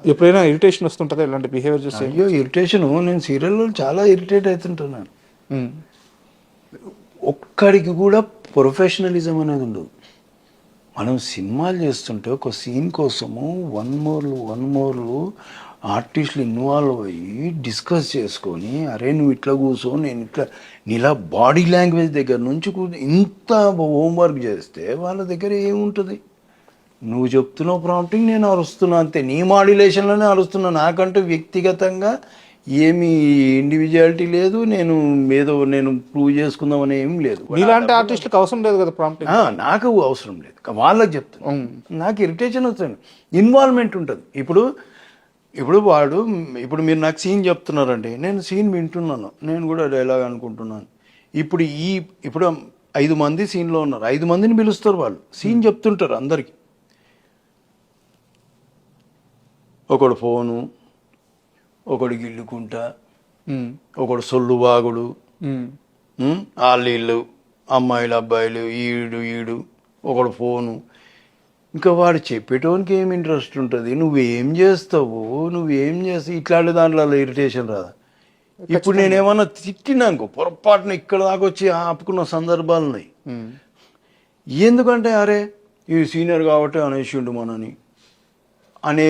ఎప్పుడైనా ఇరిటేషన్ వస్తుంటుందా ఇలాంటి బిహేవియర్ చూస్తే? అయ్యో ఇరిటేషను, నేను సీరియల్లో చాలా ఇరిటేట్ అవుతుంటున్నాను. ఒక్కడికి కూడా ప్రొఫెషనలిజం అనేది ఉండదు. మనం సినిమాలు చేస్తుంటే ఒక సీన్ కోసము వన్ మోర్లు ఆర్టిస్టులు ఇన్వాల్వ్ అయ్యి డిస్కస్ చేసుకొని, అరే నువ్వు ఇట్లా కూర్చో, నేను ఇట్లా, నీలా బాడీ లాంగ్వేజ్ దగ్గర నుంచి ఇంత హోంవర్క్ చేస్తే వాళ్ళ దగ్గర ఏముంటుంది? నువ్వు చెప్తున్నావు ప్రాంప్టింగ్, నేను అరుస్తున్నా అంతే, నీ మాడ్యులేషన్లోనే అరుస్తున్నా. నాకంటూ వ్యక్తిగతంగా ఏమి ఇండివిజువాలిటీ లేదు, నేను ప్రూవ్ చేసుకుందామని ఏం లేదు. నీలాంటి ఆర్టిస్ట్కి అవసరం లేదు కదా ప్రాంప్టింగ్. నాకు అవసరం లేదు, వాళ్ళకి చెప్తున్నా. నాకు ఇరిటేషన్ వస్తుంది, ఇన్వాల్వ్మెంట్ ఉంటుంది. ఇప్పుడు మీరు నాకు సీన్ చెప్తున్నారండి, నేను సీన్ వింటున్నాను, నేను కూడా డైలాగ్ అనుకుంటున్నాను. ఇప్పుడు 5 మంది సీన్లో ఉన్నారు, 5 మందిని పిలుస్తారు, వాళ్ళు సీన్ చెప్తుంటారు అందరికీ. ఒకడు ఫోను, ఒకడు గిల్లుకుంటా, ఒకడు సొల్లు వాగుడు, వాళ్ళీళ్ళు అమ్మాయిలు అబ్బాయిలు, ఈడు ఒకడు ఫోను. ఇంకా వాడు చెప్పేటోనికి ఏం ఇంట్రెస్ట్ ఉంటుంది? నువ్వేం చేస్తావు, ఇట్లాంటి దాంట్లో ఇరిటేషన్ రాదా? ఇప్పుడు నేనేమన్నా తిట్టినానుకో, పొరపాటున ఇక్కడ దాకా వచ్చి ఆపుకున్న సందర్భాలు ఉన్నాయి. ఎందుకంటే అరే ఈ సీనియర్ కాబట్టి అనేసి ఉండు మనని అనే